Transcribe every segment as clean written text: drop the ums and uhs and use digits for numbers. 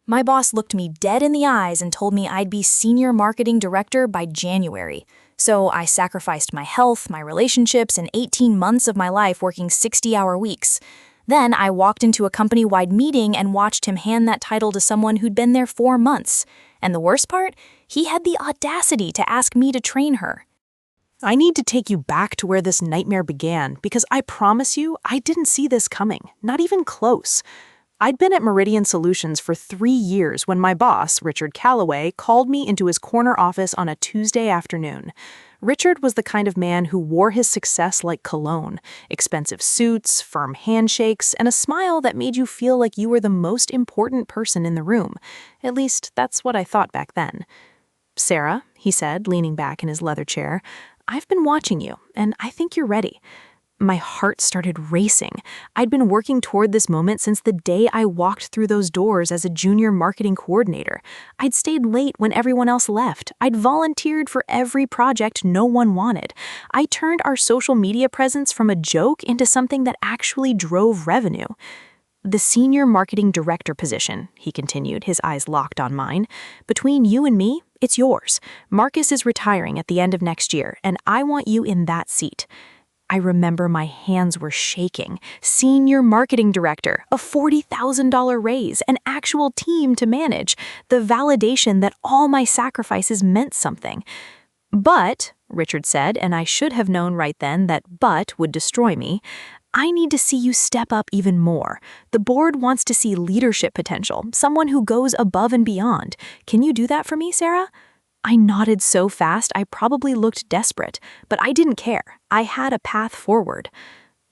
My boss looked me dead in the eyes and told me I'd be senior marketing director by January. So I sacrificed my health, my relationships, and 18 months of my life working 60-hour weeks. Then I walked into a company-wide meeting and watched him hand that title to someone who'd been there 4 months. And the worst part? He had the audacity to ask me to train her. I need to take you back to where this nightmare began, because I promise you, I didn't see this coming, not even close. I'd been at Meridian Solutions for 3 years when my boss, Richard Calloway, called me into his corner office on a Tuesday afternoon. Richard was the kind of man who wore his success like cologne, expensive suits, firm handshakes, and a smile that made you feel like you were the most important person in the room. At least, that's what I thought back then. "Sarah," he said, leaning back in his leather chair, "I've been watching you, and I think you're ready." My heart started racing. I'd been working toward this moment since the day I walked through those doors as a junior marketing coordinator. I'd stayed late when everyone else left. I'd volunteered for every project no one wanted. I turned our social media presence from a joke into something that actually drove revenue. "The senior marketing director position," he continued, his eyes locked on mine. "Between you and me, it's yours. Marcus is retiring at the end of next year, and I want you in that seat." I remember my hands were shaking. Senior marketing director, a $40,000 raise, an actual team to manage, the validation that all my sacrifices meant something. "But," Richard said, and I should have known right then that "but" would destroy me, "I need to see you step up even more. The board wants to see leadership potential, someone who goes above and beyond. Can you do that for me, Sarah?" I nodded so fast I probably looked desperate, but I didn't care. I had a path forward.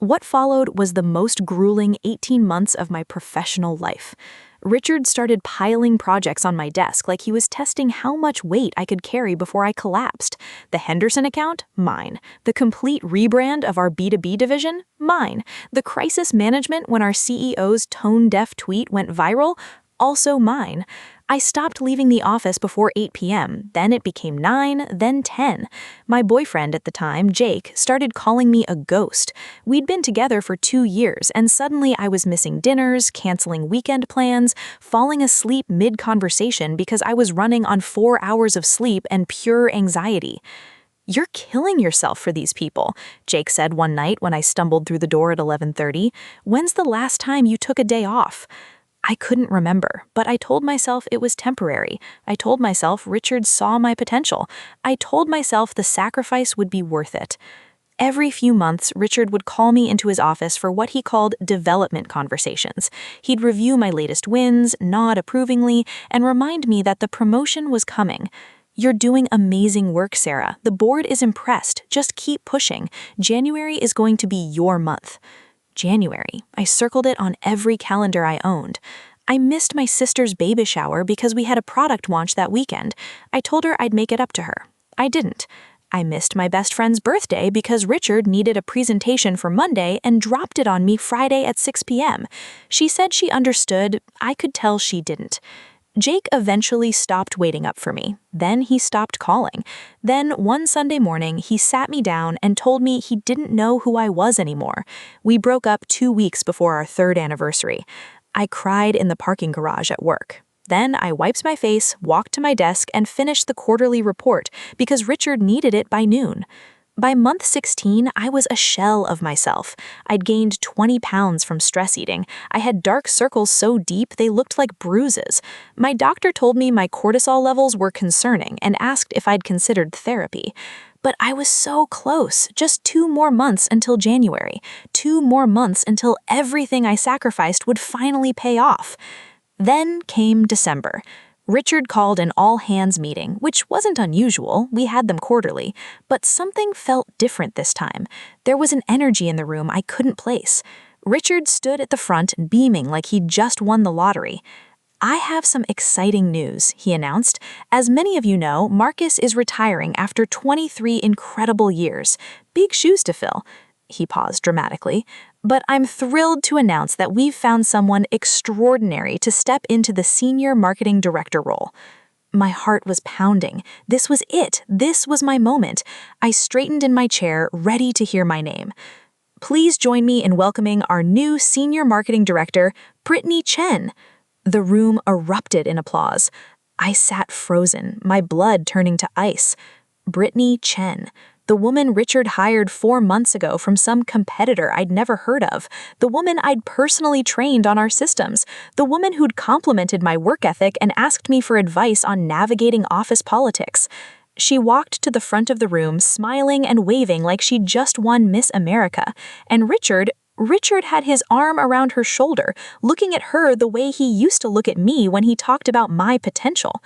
What followed was the most grueling 18 months of my professional life. Richard started piling projects on my desk like he was testing how much weight I could carry before I collapsed. The Henderson account? Mine. The complete rebrand of our B2B division? Mine. The crisis management when our CEO's tone-deaf tweet went viral? Also mine. I stopped leaving the office before 8 p.m., then it became 9, then 10. My boyfriend at the time, Jake, started calling me a ghost. We'd been together for 2 years, and suddenly I was missing dinners, canceling weekend plans, falling asleep mid-conversation because I was running on 4 hours of sleep and pure anxiety. "You're killing yourself for these people," Jake said one night when I stumbled through the door at 11:30. "When's the last time you took a day off?" I couldn't remember, but I told myself it was temporary. I told myself Richard saw my potential. I told myself the sacrifice would be worth it. Every few months, Richard would call me into his office for what he called development conversations. He'd review my latest wins, nod approvingly, and remind me that the promotion was coming. "You're doing amazing work, Sarah. The board is impressed. Just keep pushing. January is going to be your month." January. I circled it on every calendar I owned. I missed my sister's baby shower because we had a product launch that weekend. I told her I'd make it up to her. I didn't. I missed my best friend's birthday because Richard needed a presentation for Monday and dropped it on me Friday at 6 p.m. She said she understood. I could tell she didn't. Jake eventually stopped waiting up for me. Then he stopped calling. Then one Sunday morning, he sat me down and told me he didn't know who I was anymore. We broke up 2 weeks before our 3rd anniversary. I cried in the parking garage at work. Then I wiped my face, walked to my desk, and finished the quarterly report because Richard needed it by noon. By month 16, I was a shell of myself. I'd gained 20 pounds from stress eating. I had dark circles so deep they looked like bruises. My doctor told me my cortisol levels were concerning and asked if I'd considered therapy. But I was so close, just 2 more months until January. 2 more months until everything I sacrificed would finally pay off. Then came December. Richard called an all-hands meeting, which wasn't unusual, we had them quarterly, but something felt different this time. There was an energy in the room I couldn't place. Richard stood at the front beaming like he'd just won the lottery. "I have some exciting news," he announced. "As many of you know, Marcus is retiring after 23 incredible years. Big shoes to fill." He paused dramatically. "But I'm thrilled to announce that we've found someone extraordinary to step into the senior marketing director role." My heart was pounding. This was it. This was my moment. I straightened in my chair, ready to hear my name. "Please join me in welcoming our new senior marketing director, Brittany Chen." The room erupted in applause. I sat frozen, my blood turning to ice. Brittany Chen, the woman Richard hired 4 months ago from some competitor I'd never heard of, the woman I'd personally trained on our systems, the woman who'd complimented my work ethic and asked me for advice on navigating office politics. She walked to the front of the room, smiling and waving like she'd just won Miss America, and Richard had his arm around her shoulder, looking at her the way he used to look at me when he talked about my potential.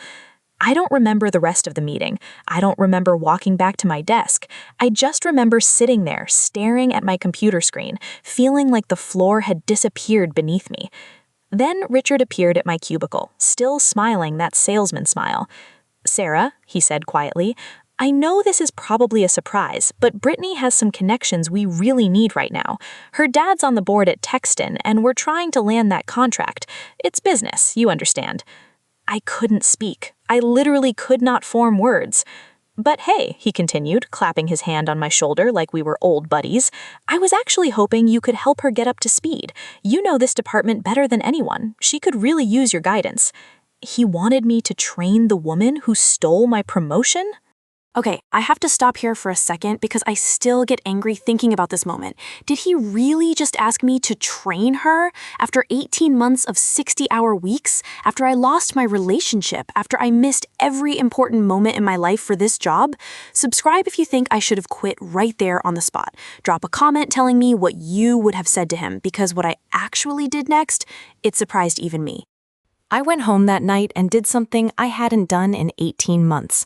I don't remember the rest of the meeting. I don't remember walking back to my desk. I just remember sitting there, staring at my computer screen, feeling like the floor had disappeared beneath me. Then Richard appeared at my cubicle, still smiling that salesman smile. "Sarah," he said quietly, "I know this is probably a surprise, but Brittany has some connections we really need right now. Her dad's on the board at Texton, and we're trying to land that contract. It's business, you understand." I couldn't speak. I literally could not form words. "But hey," he continued, clapping his hand on my shoulder like we were old buddies, "I was actually hoping you could help her get up to speed. You know this department better than anyone. She could really use your guidance." He wanted me to train the woman who stole my promotion? Okay, I have to stop here for a second because I still get angry thinking about this moment. Did he really just ask me to train her? After 18 months of 60-hour weeks? After I lost my relationship? After I missed every important moment in my life for this job? Subscribe if you think I should have quit right there on the spot. Drop a comment telling me what you would have said to him, because what I actually did next, it surprised even me. I went home that night and did something I hadn't done in 18 months.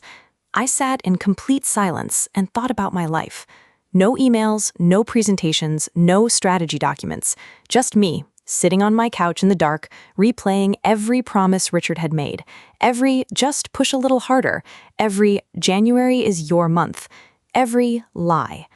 I sat in complete silence and thought about my life. No emails, no presentations, no strategy documents. Just me, sitting on my couch in the dark, replaying every promise Richard had made. Every "just push a little harder." Every "January is your month." Every lie.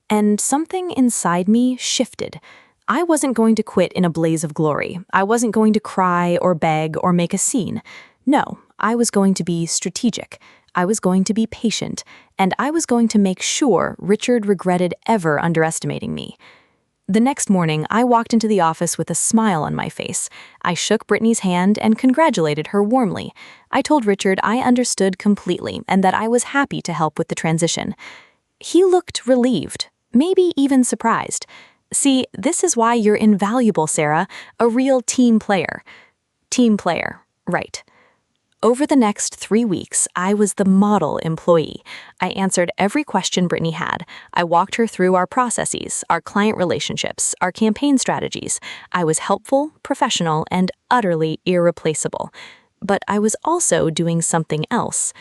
And something inside me shifted. I wasn't going to quit in a blaze of glory. I wasn't going to cry or beg or make a scene. No, I was going to be strategic. I was going to be patient, and I was going to make sure Richard regretted ever underestimating me. The next morning, I walked into the office with a smile on my face. I shook Brittany's hand and congratulated her warmly. I told Richard I understood completely and that I was happy to help with the transition. He looked relieved, maybe even surprised. See, this is why you're invaluable, Sarah, a real team player. Team player, right. Over the next 3 weeks, I was the model employee. I answered every question Brittany had. I walked her through our processes, our client relationships, our campaign strategies. I was helpful, professional, and utterly irreplaceable. But I was also doing something else.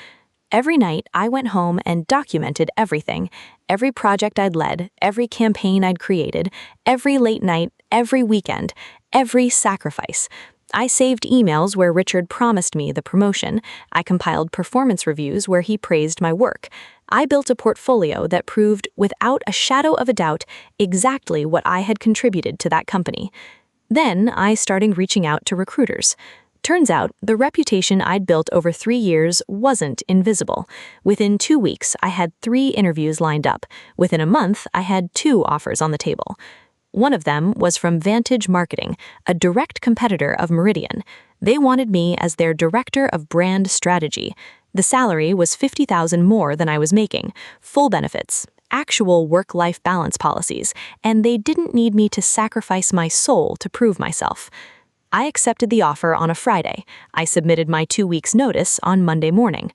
Every night, I went home and documented everything. Every project I'd led, every campaign I'd created, every late night, every weekend, every sacrifice. I saved emails where Richard promised me the promotion. I compiled performance reviews where he praised my work. I built a portfolio that proved, without a shadow of a doubt, exactly what I had contributed to that company. Then I started reaching out to recruiters. Turns out, the reputation I'd built over 3 years wasn't invisible. Within 2 weeks, I had 3 interviews lined up. Within a month, I had 2 offers on the table. One of them was from Vantage Marketing, a direct competitor of Meridian. They wanted me as their director of brand strategy. The salary was $50,000 more than I was making, full benefits, actual work-life balance policies, and they didn't need me to sacrifice my soul to prove myself. I accepted the offer on a Friday. I submitted my 2 weeks' notice on Monday morning.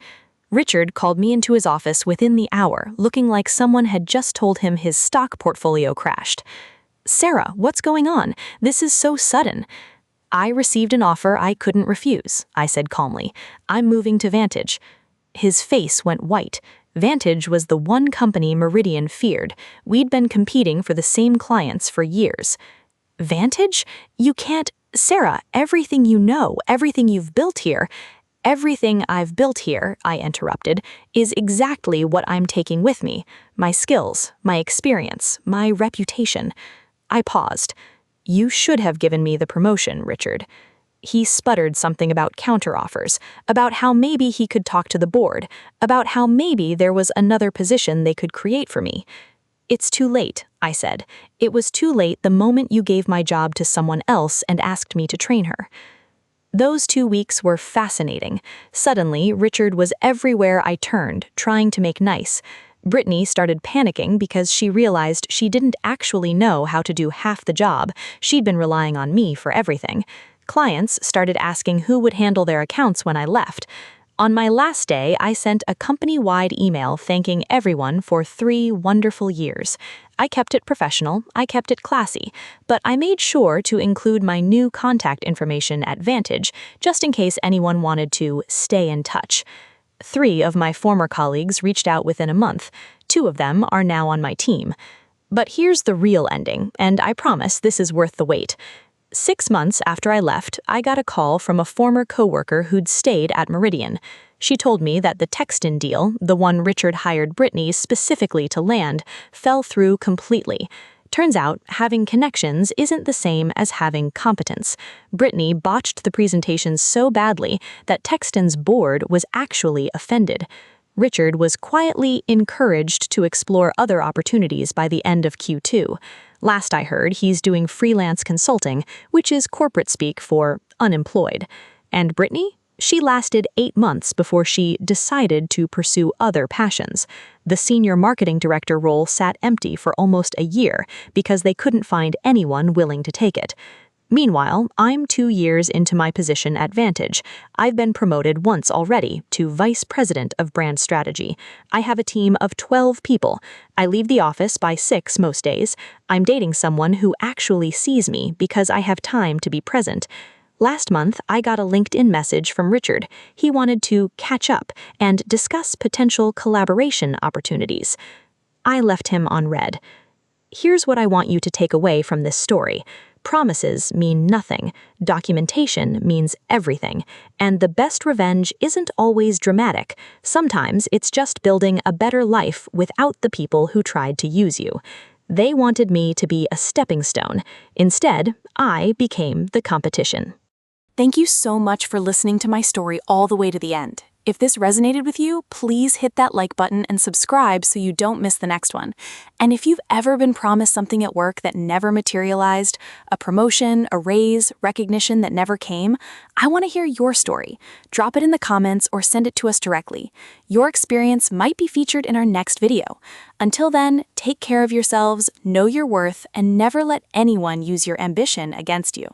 Richard called me into his office within the hour, looking like someone had just told him his stock portfolio crashed. "Sarah, what's going on? This is so sudden." "I received an offer I couldn't refuse," I said calmly. "I'm moving to Vantage." His face went white. Vantage was the one company Meridian feared. We'd been competing for the same clients for years. "Vantage? You can't— Sarah, everything you know, everything you've built here—" "Everything I've built here," I interrupted, "is exactly what I'm taking with me. My skills, my experience, my reputation." I paused. "You should have given me the promotion, Richard." He sputtered something about counteroffers, about how maybe he could talk to the board, about how maybe there was another position they could create for me. "It's too late," I said. "It was too late the moment you gave my job to someone else and asked me to train her." Those 2 weeks were fascinating. Suddenly, Richard was everywhere I turned, trying to make nice. Brittany started panicking because she realized she didn't actually know how to do half the job. She'd been relying on me for everything. Clients started asking who would handle their accounts when I left. On my last day, I sent a company-wide email thanking everyone for 3 wonderful years. I kept it professional, I kept it classy, but I made sure to include my new contact information at Vantage, just in case anyone wanted to stay in touch. 3 of my former colleagues reached out within a month. 2 of them are now on my team. But here's the real ending, and I promise this is worth the wait. 6 months after I left, I got a call from a former coworker who'd stayed at Meridian. She told me that the Texton deal, the one Richard hired Brittany specifically to land, fell through completely. Turns out, having connections isn't the same as having competence. Brittany botched the presentations so badly that Texton's board was actually offended. Richard was quietly encouraged to explore other opportunities by the end of Q2. Last I heard, he's doing freelance consulting, which is corporate speak for unemployed. And Brittany? She lasted 8 months before she decided to pursue other passions. The senior marketing director role sat empty for almost a year because they couldn't find anyone willing to take it. Meanwhile, I'm 2 years into my position at Vantage. I've been promoted once already to Vice President of Brand Strategy. I have a team of 12 people. I leave the office by 6 most days. I'm dating someone who actually sees me because I have time to be present. Last month, I got a LinkedIn message from Richard. He wanted to catch up and discuss potential collaboration opportunities. I left him on read. Here's what I want you to take away from this story. Promises mean nothing, documentation means everything, and the best revenge isn't always dramatic. Sometimes it's just building a better life without the people who tried to use you. They wanted me to be a stepping stone. Instead, I became the competition. Thank you so much for listening to my story all the way to the end. If this resonated with you, please hit that like button and subscribe so you don't miss the next one. And if you've ever been promised something at work that never materialized, a promotion, a raise, recognition that never came, I want to hear your story. Drop it in the comments or send it to us directly. Your experience might be featured in our next video. Until then, take care of yourselves, know your worth, and never let anyone use your ambition against you.